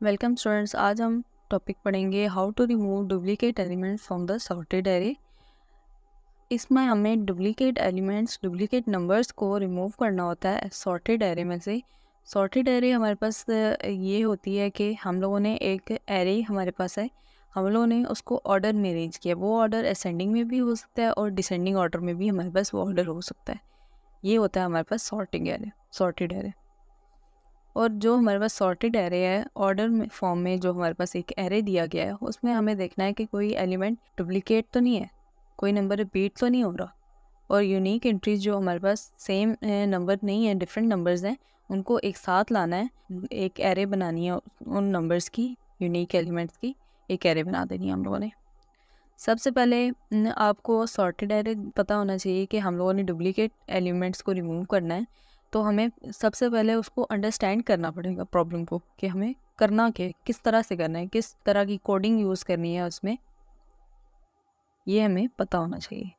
Welcome students, आज हम topic पढ़ेंगे how to remove duplicate elements from the sorted array. इसमें हमें डुप्लीकेट एलिमेंट्स, डुप्लीकेट नंबर्स को रिमूव करना होता है सॉर्टेड एरे में से। सॉर्टेड एरे हमारे पास ये होती है कि हम लोगों ने एक एरे हमारे पास है, हम लोगों ने उसको ऑर्डर में अरेंज किया। वो ऑर्डर असेंडिंग में भी हो सकता है और डिसेंडिंग ऑर्डर में भी हमारे पास वो ऑर्डर हो सकता है। ये होता है हमारे पास सॉर्टेड एरे। और जो हमारे पास सॉर्टेड एरे है, ऑर्डर में फॉर्म में जो हमारे पास एक एरे दिया गया है, उसमें हमें देखना है कि कोई एलिमेंट डुप्लीकेट तो नहीं है, कोई नंबर रिपीट तो नहीं हो रहा, और यूनिक एंट्रीज जो हमारे पास सेम नंबर नहीं है, डिफरेंट नंबर्स हैं, उनको एक साथ लाना है। एक एरे बनानी है उन नंबर्स की, यूनिक एलिमेंट्स की एक एरे बना देनी है हम लोगों ने। सबसे पहले आपको सॉर्टेड एरे पता होना चाहिए कि हम लोगों ने डुप्लीकेट एलिमेंट्स को रिमूव करना है। तो हमें सबसे पहले उसको अंडरस्टैंड करना पड़ेगा, प्रॉब्लम को, कि हमें करना क्या है, किस तरह से करना है, किस तरह की कोडिंग यूज़ करनी है उसमें, ये हमें पता होना चाहिए।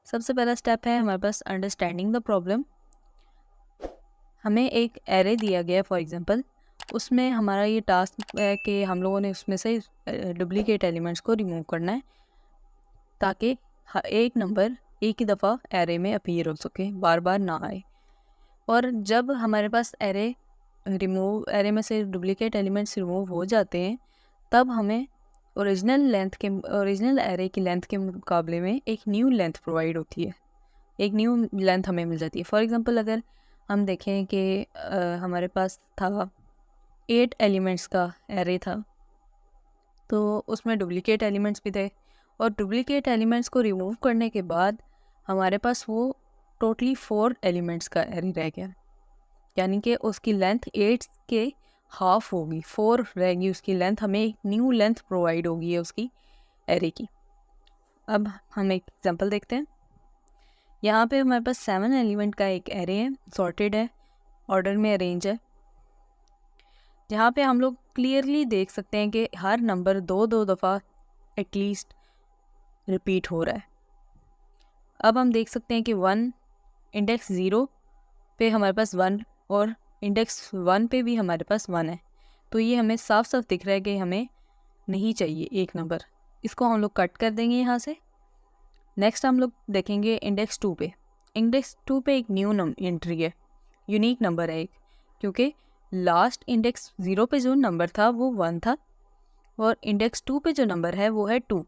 सबसे पहला स्टेप है हमारे पास अंडरस्टैंडिंग द प्रॉब्लम। हमें एक एरे दिया गया है फॉर एग्जांपल, उसमें हमारा ये टास्क है कि हम लोगों ने उसमें से डुप्लीकेट एलिमेंट्स को रिमूव करना है, ताकि एक नंबर एक ही दफ़ा एरे में अपीयर हो सके, बार बार ना आए। और जब हमारे पास एरे में से डुप्लीकेट एलिमेंट्स रिमूव हो जाते हैं, तब हमें ओरिजिनल एरे की लेंथ के मुकाबले में एक न्यू लेंथ प्रोवाइड होती है, एक न्यू लेंथ हमें मिल जाती है। फॉर एग्जांपल अगर हम देखें कि हमारे पास था 8 एलिमेंट्स का एरे था, तो उसमें डुप्लीकेट एलिमेंट्स भी थे, और डुप्लीकेट एलिमेंट्स को रिमूव करने के बाद हमारे पास वो टोटली 4 एलिमेंट्स का एरे रह गया। यानी कि उसकी लेंथ 8 के हाफ होगी, 4 रहेगी उसकी लेंथ, हमें एक न्यू लेंथ प्रोवाइड होगी है उसकी एरे की। अब हम एक एग्जांपल देखते हैं। यहाँ पे हमारे पास 7 एलिमेंट का एक एरे है, सॉर्टेड है, ऑर्डर में अरेंज है, जहाँ पे हम लोग क्लियरली देख सकते हैं कि हर नंबर दो दो दफ़ा एटलीस्ट रिपीट हो रहा है। अब हम देख सकते हैं कि 1 इंडेक्स 0 पे हमारे पास 1, और इंडेक्स 1 पे भी हमारे पास 1 है। तो ये हमें साफ साफ दिख रहा है कि हमें नहीं चाहिए एक नंबर, इसको हम लोग कट कर देंगे यहाँ से। नेक्स्ट हम लोग देखेंगे इंडेक्स 2 पे। इंडेक्स 2 पे एक न्यू एंट्री है, यूनिक नंबर है एक, क्योंकि लास्ट इंडेक्स 0 पे जो नंबर था वो 1 था, और इंडेक्स 2 पे जो नंबर है वो है 2।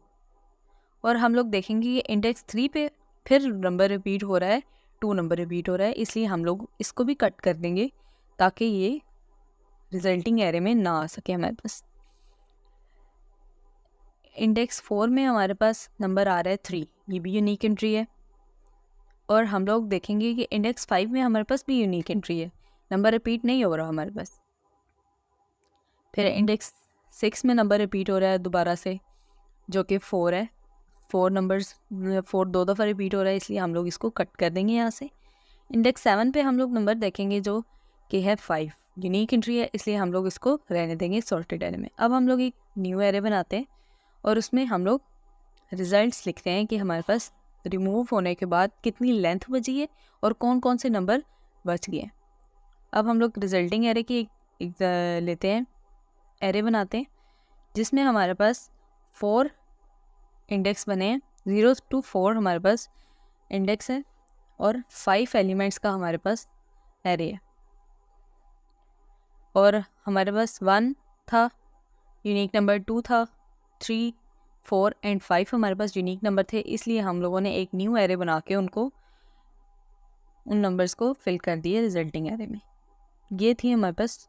और हम लोग देखेंगे कि इंडेक्स 3 पे फिर नंबर रिपीट हो रहा है, 2 नंबर रिपीट हो रहा है, इसलिए हम लोग इसको भी कट कर देंगे ताकि ये रिजल्टिंग एरे में ना आ सके हमारे पास। इंडेक्स 4 में हमारे पास नंबर आ रहा है 3, ये भी यूनिक एंट्री है। और हम लोग देखेंगे कि इंडेक्स 5 में हमारे पास भी यूनिक एंट्री है, नंबर रिपीट नहीं हो रहा हमारे पास। फिर इंडेक्स 6 में नंबर रिपीट हो रहा है दोबारा से, जो कि 4 है। 4 दो दफ़ा रिपीट हो रहा है, इसलिए हम लोग इसको कट कर देंगे यहाँ से। इंडेक्स 7 पे हम लोग नंबर देखेंगे जो कि है 5, यूनिक एंट्री है, इसलिए हम लोग इसको रहने देंगे सॉर्टेड एरे में। अब हम लोग एक न्यू एरे बनाते हैं, और उसमें हम लोग रिजल्ट्स लिखते हैं कि हमारे पास रिमूव होने के बाद कितनी लेंथ बची है और कौन कौन से नंबर बच गए। अब हम लोग रिजल्टिंग एरे की एक लेते हैं, एरे बनाते हैं, जिसमें हमारे पास 4 इंडेक्स बने हैं, 0 to 4 हमारे पास इंडेक्स है, और 5 एलिमेंट्स का हमारे पास एरे है। और हमारे पास 1 था यूनिक नंबर, 2 था, 3, 4 एंड 5 हमारे पास यूनिक नंबर थे, इसलिए हम लोगों ने एक न्यू एरे बना के उन नंबर्स को फिल कर दिए रिजल्टिंग एरे में। ये थी हमारे पास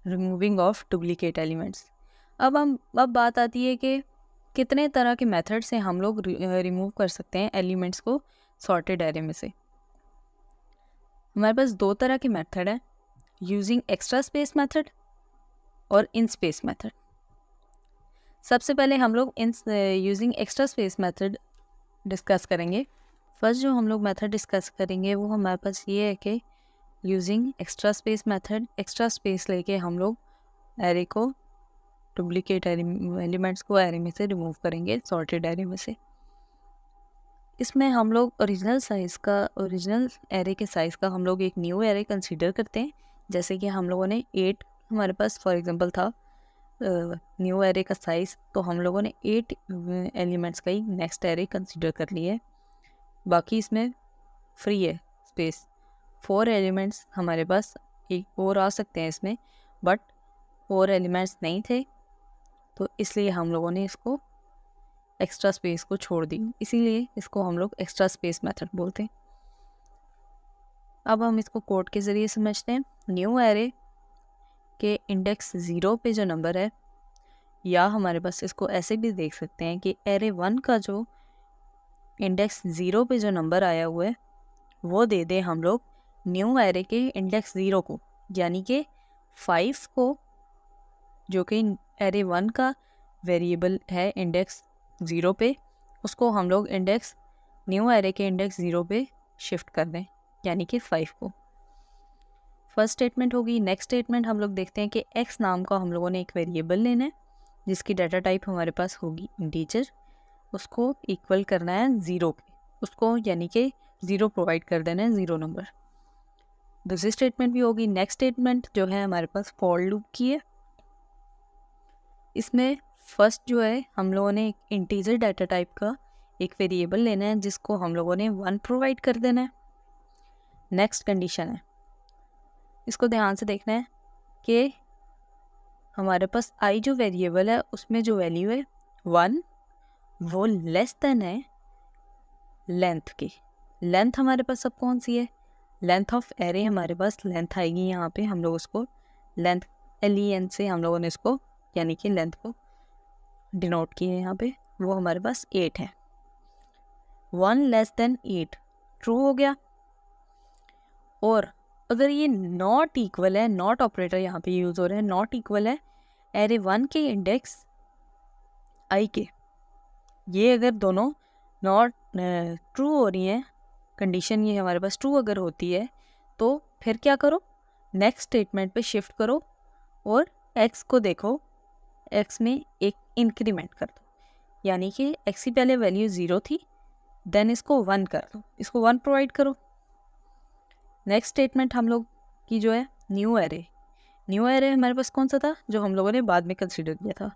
रिमूविंग ऑफ डुप्लीकेट एलिमेंट्स। अब बात आती है कि कितने तरह के मेथड से हम लोग रिमूव कर सकते हैं एलिमेंट्स को सॉर्टेड एरे में से। हमारे पास 2 तरह के मेथड है, यूजिंग एक्स्ट्रा स्पेस मेथड और इन स्पेस मेथड। सबसे पहले हम लोग using extra space method discuss करेंगे। फर्स्ट जो हम लोग मेथड डिस्कस करेंगे वो हमारे पास ये है कि using extra space method, extra space लेके हम लोग एरे को, डुप्लीकेट एलिमेंट्स को एरे में से रिमूव करेंगे सॉर्टेड एरे में से। इसमें हम लोग ओरिजिनल एरे के साइज़ का हम लोग एक न्यू एरे कंसीडर करते हैं। जैसे कि हम लोगों ने 8 हमारे पास फॉर एग्जांपल था, न्यू एरे का साइज़, तो हम लोगों ने 8 एलिमेंट्स का ही नेक्स्ट एरे कंसिडर कर लिया है। बाकी इसमें फ्री है स्पेस, 4 एलिमेंट्स हमारे पास एक और आ सकते हैं इसमें, बट 4 एलिमेंट्स नहीं थे, तो इसलिए हम लोगों ने इसको एक्स्ट्रा स्पेस को छोड़ दी, इसीलिए इसको हम लोग एक्स्ट्रा स्पेस मेथड बोलते हैं। अब हम इसको कोड के ज़रिए समझते हैं। न्यू एरे के इंडेक्स 0 पे जो नंबर है, या हमारे पास इसको ऐसे भी देख सकते हैं कि एरे 1 का जो इंडेक्स 0 पे जो नंबर आया हुआ है वो दे दें हम लोग न्यू एरे के इंडेक्स 0 को, यानी कि 5 को, जो कि एरे 1 का वेरिएबल है इंडेक्स 0 पे, उसको हम लोग इंडेक्स न्यू एरे के इंडेक्स 0 पे शिफ्ट कर दें, यानी कि 5 को। फर्स्ट स्टेटमेंट होगी। नेक्स्ट स्टेटमेंट हम लोग देखते हैं कि x नाम का हम लोगों ने एक वेरिएबल लेना है जिसकी डाटा टाइप हमारे पास होगी इंटीजर, उसको इक्वल करना है 0 पे, उसको यानी कि 0 प्रोवाइड कर देना है, 0 नंबर। दूसरी स्टेटमेंट भी होगी। नेक्स्ट स्टेटमेंट जो है हमारे पास फॉर लूप की है। इसमें फर्स्ट जो है हम लोगों ने एक इंटीजर डाटा टाइप का एक वेरिएबल लेना है जिसको हम लोगों ने 1 प्रोवाइड कर देना है। नेक्स्ट कंडीशन है, इसको ध्यान से देखना है कि हमारे पास आई जो वेरिएबल है उसमें जो वैल्यू है 1, वो लेस देन है लेंथ की। लेंथ हमारे पास अब कौन सी है? लेंथ ऑफ एरे हमारे पास लेंथ आएगी, यहाँ पे हम लोग उसको लेंथ LEN से हम लोगों ने इसको यानी कि लेंथ को डिनोट किए हैं यहाँ पे, वो हमारे पास 8 है। 1 लेस देन 8 ट्रू हो गया। और अगर ये नॉट इक्वल है, नॉट ऑपरेटर यहाँ पे यूज़ हो रहा है, नॉट इक्वल है एरे 1 के इंडेक्स आई के, ये अगर दोनों नॉट ट्रू हो रही हैं, कंडीशन ये हमारे पास ट्रू अगर होती है, तो फिर क्या करो, नेक्स्ट स्टेटमेंट पे शिफ्ट करो और x को देखो, x में एक इंक्रीमेंट कर दो, यानी कि x की पहले वैल्यू 0 थी, देन इसको 1 कर दो, इसको 1 प्रोवाइड करो। नेक्स्ट स्टेटमेंट हम लोग की जो है न्यू एरे। न्यू एरे हमारे पास कौन सा था जो हम लोगों ने बाद में कंसिडर किया था,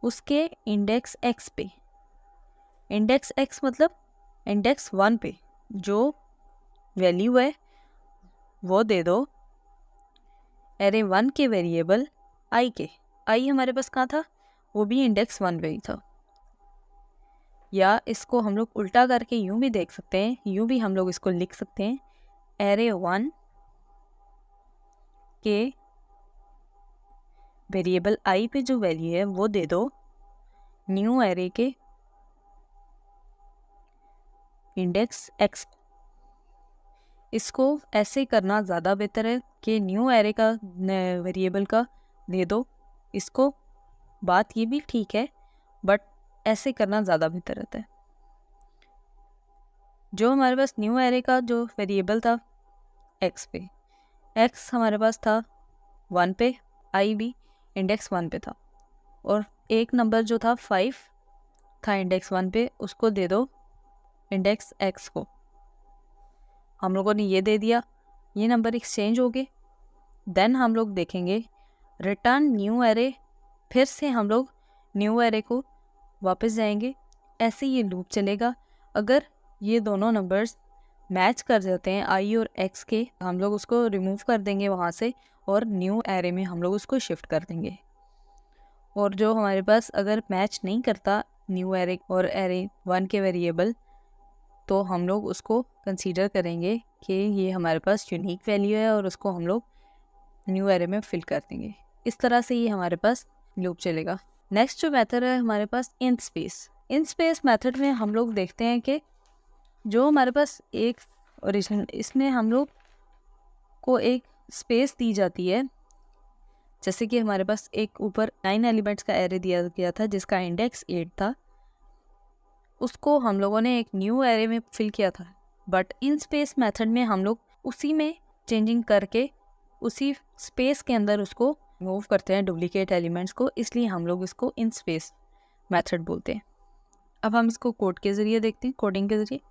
उसके इंडेक्स x पे, इंडेक्स x मतलब इंडेक्स 1 पे जो वैल्यू है वो दे दो एरे 1 के वेरिएबल i के। i हमारे पास कहाँ था, वो भी इंडेक्स 1 पे ही था। या इसको हम लोग उल्टा करके यूँ भी देख सकते हैं, यूँ भी हम लोग इसको लिख सकते हैं, एरे 1 के वेरिएबल i पे जो वैल्यू है वो दे दो न्यू एरे के इंडेक्स x। इसको ऐसे करना ज़्यादा बेहतर है कि न्यू एरे का वेरिएबल का दे दो इसको, बात ये भी ठीक है, बट ऐसे करना ज़्यादा बेहतर रहता है। जो हमारे पास न्यू एरे का जो वेरिएबल था x पे, x हमारे पास था 1 पे, i भी इंडेक्स 1 पे था, और एक नंबर जो था 5 था इंडेक्स 1 पे, उसको दे दो इंडेक्स x को। हम लोगों ने ये दे दिया, ये नंबर एक्सचेंज हो गए। देन हम लोग देखेंगे रिटर्न न्यू एरे, फिर से हम लोग न्यू एरे को वापस जाएंगे, ऐसे ये लूप चलेगा। अगर ये दोनों नंबर्स मैच कर जाते हैं i और x के, हम लोग उसको रिमूव कर देंगे वहाँ से और न्यू एरे में हम लोग उसको शिफ्ट कर देंगे। और जो हमारे पास अगर मैच नहीं करता न्यू एरे और एरे 1 के वेरिएबल, तो हम लोग उसको कंसीडर करेंगे कि ये हमारे पास यूनिक वैल्यू है और उसको हम लोग न्यू एरे में फिल कर देंगे। इस तरह से ये हमारे पास लूप चलेगा। नेक्स्ट जो मेथड है हमारे पास in space. In space method में हम लोग देखते हैं कि जो हमारे पास एक ओरिजिनल, इसमें हम लोग को एक स्पेस दी जाती है, जैसे कि हमारे पास एक ऊपर 9 एलिमेंट्स का एरे दिया गया था जिसका इंडेक्स 8 था, उसको हम लोगों ने एक न्यू एरे में फिल किया था। बट इन स्पेस मेथड में हम लोग उसी में चेंजिंग करके उसी स्पेस के अंदर उसको मूव करते हैं डुप्लीकेट एलिमेंट्स को, इसलिए हम लोग इसको इन स्पेस मेथड बोलते हैं। अब हम इसको कोड के ज़रिए देखते हैं, कोडिंग के ज़रिए।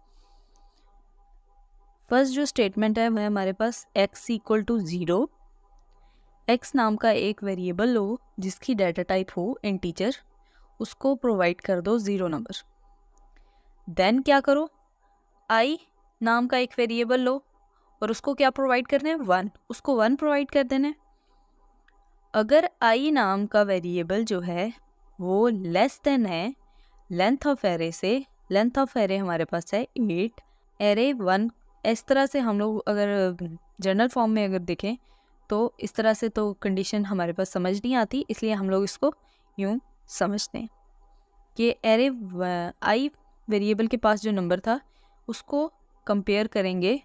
फर्स्ट जो स्टेटमेंट है वह हमारे पास x = 0, x नाम का एक वेरिएबल लो जिसकी डाटा टाइप हो इंटीजर, उसको प्रोवाइड कर दो 0 नंबर। देन क्या करो, i नाम का एक वेरिएबल लो और उसको क्या प्रोवाइड करना है, 1, उसको 1 प्रोवाइड कर देना है। अगर i नाम का वेरिएबल जो है वो लेस देन है लेंथ ऑफ एरे से, लेंथ ऑफ एरे हमारे पास है 8, एरे 1, इस तरह से हम लोग अगर जनरल फॉर्म में अगर देखें तो इस तरह से तो कंडीशन हमारे पास समझ नहीं आती, इसलिए हम लोग इसको यूँ समझते हैं कि एरे आई वेरिएबल के पास जो नंबर था उसको कंपेयर करेंगे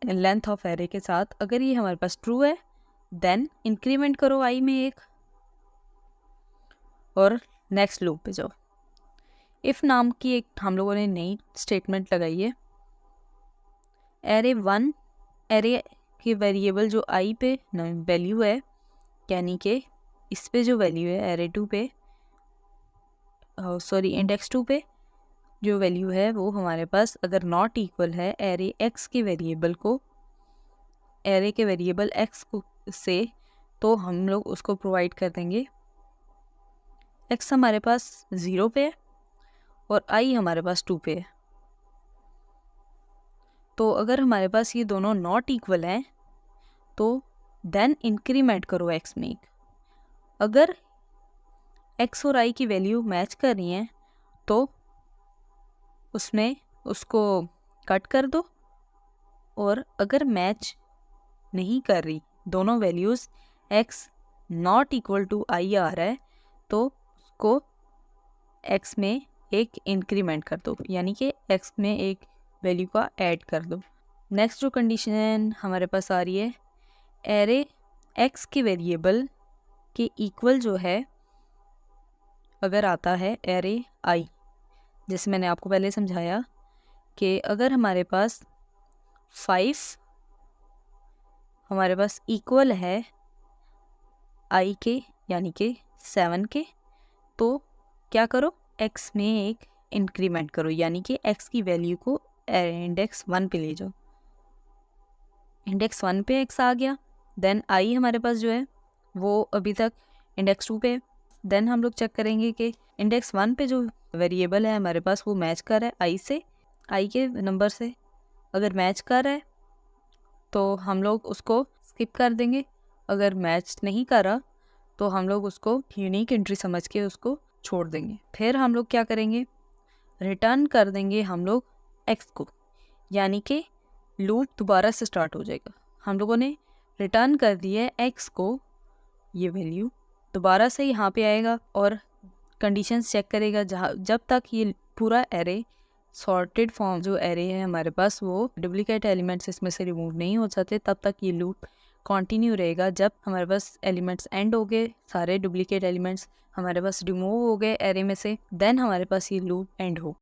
लेंथ ऑफ एरे के साथ। अगर ये हमारे पास ट्रू है देन इंक्रीमेंट करो आई में 1 और नेक्स्ट लूप पे जाओ। इफ़ नाम की एक हम लोगों ने नई स्टेटमेंट लगाई है। एरे 1 एरे की वेरिएबल जो आई पे वैल्यू है, यानी कि इस पे जो वैल्यू है एरे 2 पे, सॉरी इंडेक्स 2 पे जो वैल्यू है वो हमारे पास अगर नॉट इक्वल है एरे एक्स के वेरिएबल को, एरे के वेरिएबल एक्स को से, तो हम लोग उसको प्रोवाइड कर देंगे एक्स हमारे पास 0 पे है और आई हमारे पास 2 पे है। तो अगर हमारे पास ये दोनों नॉट इक्वल हैं तो देन इंक्रीमेंट करो एक्स में 1। अगर एक्स और आई की वैल्यू मैच कर रही हैं तो उसमें उसको कट कर दो, और अगर मैच नहीं कर रही, दोनों values X not equal to I आ रहा है, तो उसको एक्स में एक इंक्रीमेंट कर दो, यानी कि एक्स में एक वैल्यू का ऐड कर दो। नेक्स्ट जो कंडीशन हमारे पास आ रही है, एरे एक्स के वेरिएबल के इक्वल जो है अगर आता है एरे आई, जैसे मैंने आपको पहले समझाया कि अगर हमारे पास 5 हमारे पास इक्वल है आई के यानी कि 7 के, तो क्या करो एक्स में एक इंक्रीमेंट करो, यानी कि एक्स की वैल्यू को इंडेक्स 1 पे ले जाओ। इंडेक्स 1 पे एक्स आ गया, देन आई हमारे पास जो है वो अभी तक इंडेक्स 2 पे है। देन हम लोग चेक करेंगे कि इंडेक्स 1 पे जो वेरिएबल है हमारे पास वो मैच कर रहा है आई से, आई के नंबर से। अगर मैच कर रहा है तो हम लोग उसको स्किप कर देंगे, अगर मैच नहीं कर रहा तो हम लोग उसको यूनिक एंट्री समझ के उसको छोड़ देंगे। फिर हम लोग क्या करेंगे, रिटर्न कर देंगे हम लोग एक्स को, यानी कि लूप दोबारा से स्टार्ट हो जाएगा। हम लोगों ने रिटर्न कर दिया है एक्स को, ये वैल्यू दोबारा से यहाँ पे आएगा और कंडीशंस चेक करेगा, जहाँ जब तक ये पूरा एरे सॉर्टेड फॉर्म जो एरे है हमारे पास वो डुप्लीकेट एलिमेंट्स इसमें से रिमूव नहीं हो जाते, तब तक ये लूप कंटिन्यू रहेगा। जब हमारे पास एलिमेंट्स एंड हो गए, सारे डुप्लीकेट एलिमेंट्स हमारे पास रिमूव हो गए एरे में से, देन हमारे पास ये लूप एंड हो।